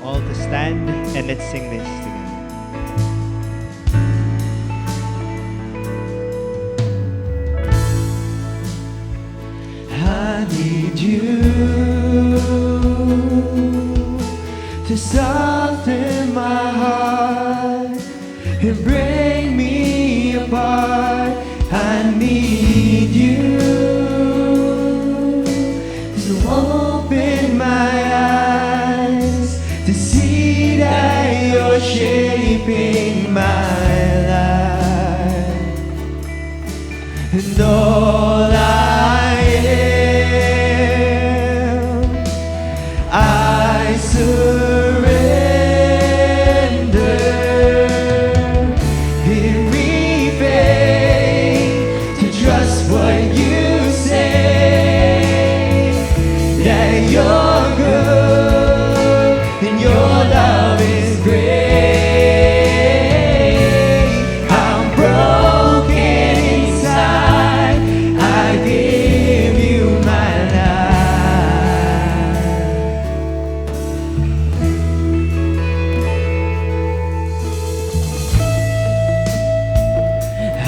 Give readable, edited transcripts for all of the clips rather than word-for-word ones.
all to stand and let's sing this together. I need you to soften my heart and bring me apart. I need you to open my eyes to see that you're shaping my life, and all I am, I surrender. Give me faith to trust what you say, that you're good and your love is great. I'm broken inside, I give you my life.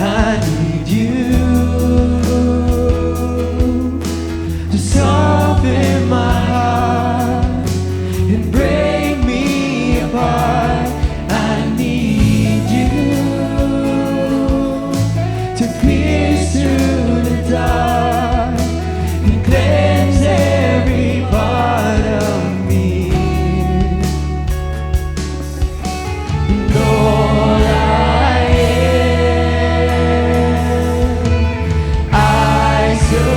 I need you to soften my heart and break me apart. I need you to pierce through the dark and cleanse every part of me. And all I am, I surrender.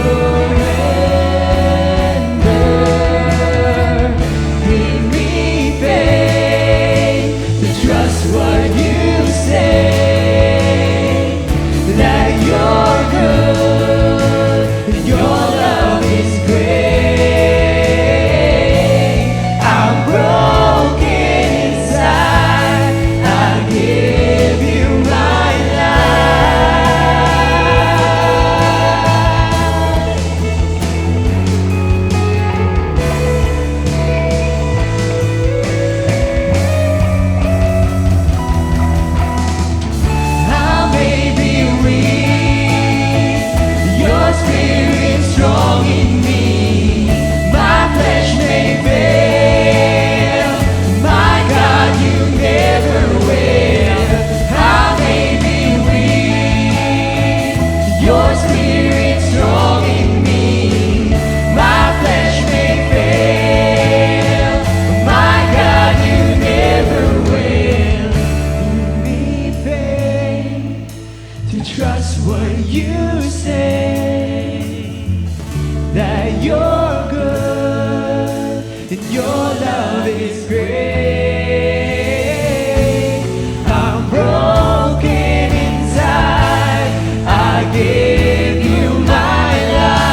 Give me faith to trust what you say, that you're good and your love is great. I'm broken inside, I give you my life. I may be weak, your spirit strong in me. My flesh may fail, my God, you never will. I may be weak, your spirit strong in me. My flesh may fail, my God, you never will. Give me faith to trust what you say, that you're good and your love is great. I'm broken inside, I give you my life.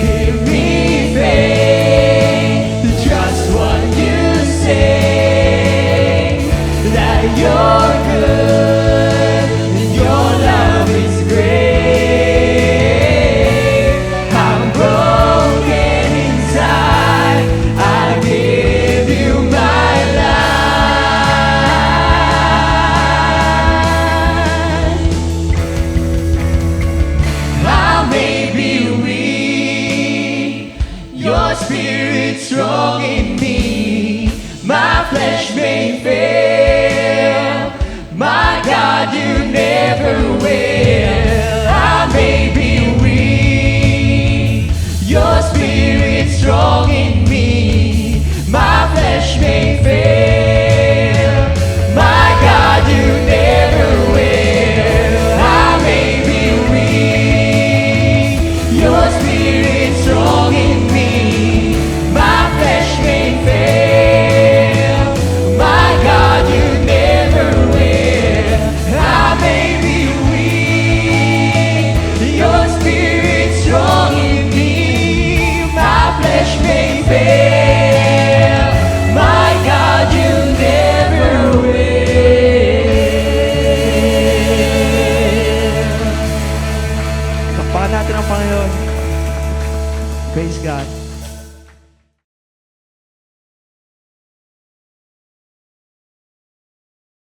Give me faith to trust what you say, that you're good and your love is great. I'm broken inside, I give you my life. I may be weak, your spirit strong in me. My flesh may fail, my God, you never will. I may be weak, your spirit strong in me. My flesh may fail, my God, you never will. I may be weak, your spirit strong in me. My flesh may fail, my God, ng Panginoon. Praise God.